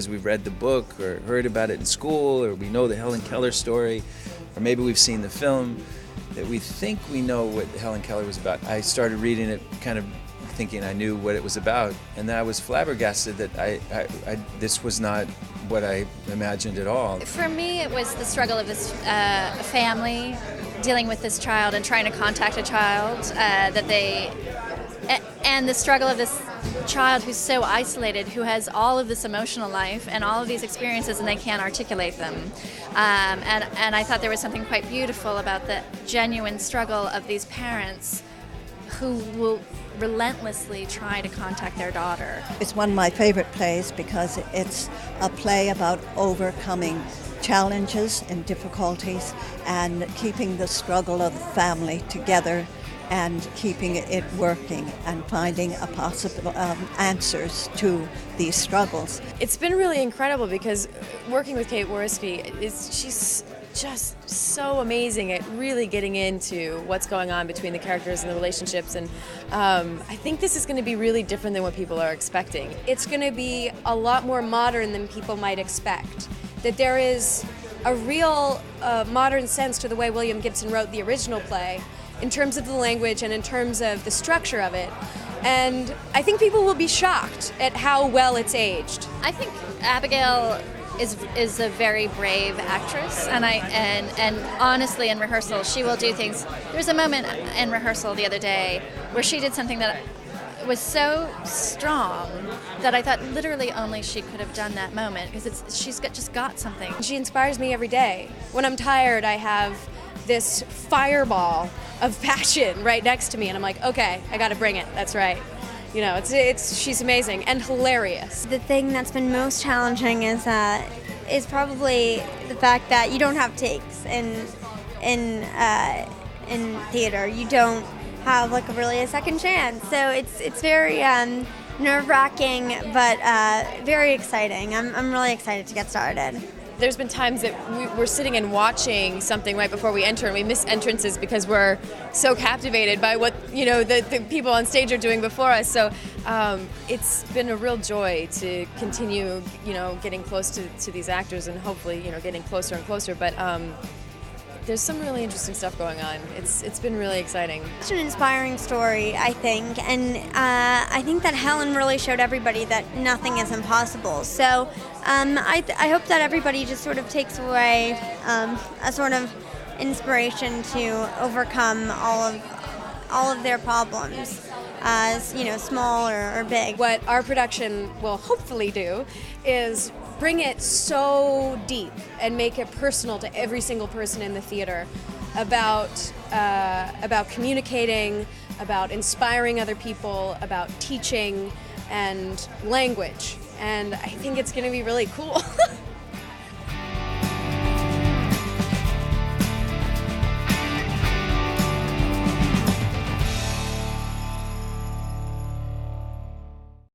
because we've read the book or heard about it in school, or we know the Helen Keller story, or maybe we've seen the film, that we think we know what Helen Keller was about. I started reading it kind of thinking I knew what it was about, and then I was flabbergasted that this was not what I imagined at all. For me, it was the struggle of this family dealing with this child and trying to contact a child and the struggle of this child who's so isolated, who has all of this emotional life and all of these experiences, and they can't articulate them. And I thought there was something quite beautiful about the genuine struggle of these parents who will relentlessly try to contact their daughter. It's one of my favorite plays because it's a play about overcoming challenges and difficulties and keeping the struggle of the family together and keeping it working and finding a possible answers to these struggles. It's been really incredible because working with Kate Whoriskey, she's just so amazing at really getting into what's going on between the characters and the relationships, and I think this is going to be really different than what people are expecting. It's going to be a lot more modern than people might expect. That there is a real modern sense to the way William Gibson wrote the original play, in terms of the language and in terms of the structure of it. And I think people will be shocked at how well it's aged. I think Abigail is a very brave actress, and honestly, in rehearsal, she will do things. There was a moment in rehearsal the other day where she did something that was so strong that I thought literally only she could have done that moment, because she's just got something. She inspires me every day. When I'm tired, I have this fireball of passion right next to me, and I'm like, okay, I gotta bring it, that's right. You know, she's amazing and hilarious. The thing that's been most challenging is probably the fact that you don't have takes in theater. You don't have like a second chance. So it's very nerve-wracking, but very exciting. I'm really excited to get started. There's been times that we're sitting and watching something right before we enter, and we miss entrances because we're so captivated by what the people on stage are doing before us. So it's been a real joy to continue getting close to these actors, and hopefully getting closer and closer. But there's some really interesting stuff going on. It's been really exciting. It's an inspiring story, I think, and I think that Helen really showed everybody that nothing is impossible. So I hope that everybody just sort of takes away a sort of inspiration to overcome all of their problems, small or big. What our production will hopefully do is bring it so deep and make it personal to every single person in the theater about communicating, about inspiring other people, about teaching and language. And I think it's going to be really cool.